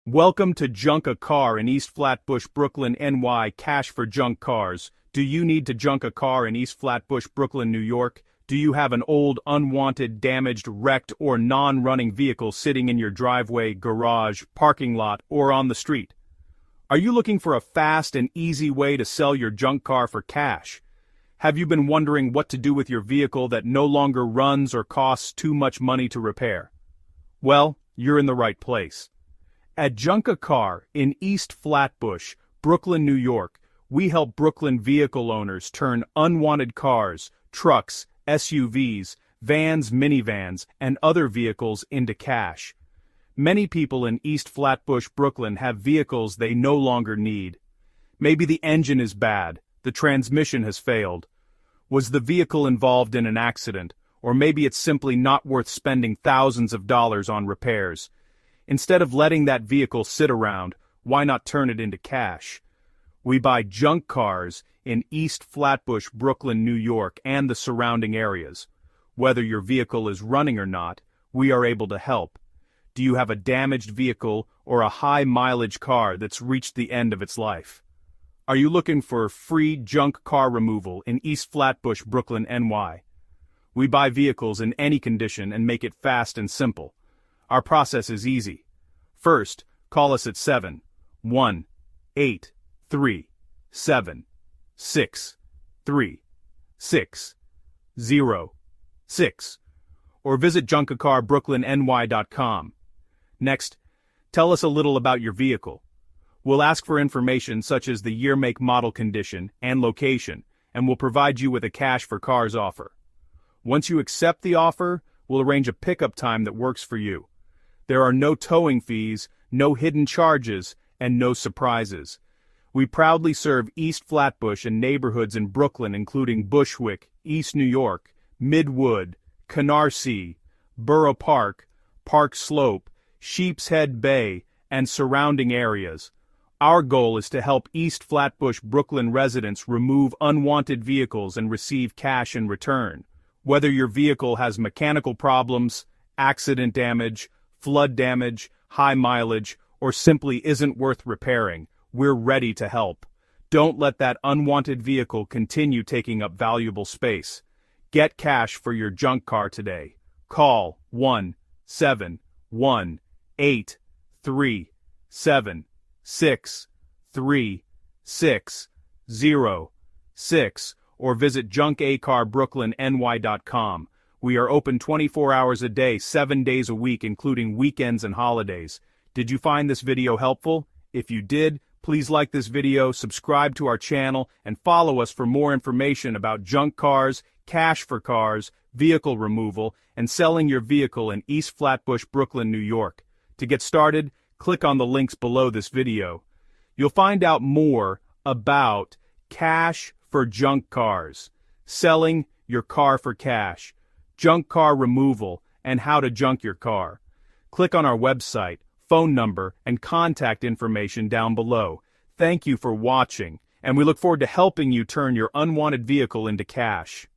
Welcome to Junk a Car in East Flatbush Brooklyn NY. Cash for junk cars. Do you need to junk a car in East Flatbush Brooklyn, New York? Do you have an old, unwanted, damaged, wrecked, or non-running vehicle sitting in your driveway, garage, parking lot, or on the street? Are you looking for a fast and easy way to sell your junk car for cash? Have you been wondering what to do with your vehicle that no longer runs or costs too much money to repair? Well, you're in the right place. At Junk a Car in East Flatbush, Brooklyn, New York, we help Brooklyn vehicle owners turn unwanted cars, trucks, SUVs, vans, minivans, and other vehicles into cash. Many people in East Flatbush, Brooklyn have vehicles they no longer need. Maybe the engine is bad, the transmission has failed. Was the vehicle involved in an accident, or maybe it's simply not worth spending thousands of dollars on repairs. Instead of letting that vehicle sit around, why not turn it into cash? We buy junk cars in East Flatbush, Brooklyn, New York, and the surrounding areas. Whether your vehicle is running or not, we are able to help. Do you have a damaged vehicle or a high-mileage car that's reached the end of its life? Are you looking for free junk car removal in East Flatbush, Brooklyn, NY? We buy vehicles in any condition and make it fast and simple. Our process is easy. First, call us at 718-3-6-3-6-0-6 or visit junkacarbrooklynny.com. Next, tell us a little about your vehicle. We'll ask for information such as the year, make, model, condition, and location, and we'll provide you with a cash for cars offer. Once you accept the offer, we'll arrange a pickup time that works for you. There are no towing fees, no hidden charges, and no surprises. We proudly serve East Flatbush and neighborhoods in Brooklyn including Bushwick, East New York, Midwood, Canarsie, Borough Park, Park Slope, Sheepshead Bay, and surrounding areas. Our goal is to help East Flatbush Brooklyn residents remove unwanted vehicles and receive cash in return. Whether your vehicle has mechanical problems, accident damage, flood damage, high mileage, or simply isn't worth repairing, we're ready to help. Don't let that unwanted vehicle continue taking up valuable space. Get cash for your junk car today. Call 1-718-3-6-3-6-0-6 or visit junkacarbrooklynny.com. We are open 24 hours a day, 7 days a week, including weekends and holidays. Did you find this video helpful? If you did, please like this video, subscribe to our channel, and follow us for more information about junk cars, cash for cars, vehicle removal, and selling your vehicle in East Flatbush, Brooklyn, New York. To get started, click on the links below this video. You'll find out more about cash for junk cars, selling your car for cash, junk car removal, and how to junk your car. Click on our website, phone number, and contact information down below. Thank you for watching, and we look forward to helping you turn your unwanted vehicle into cash.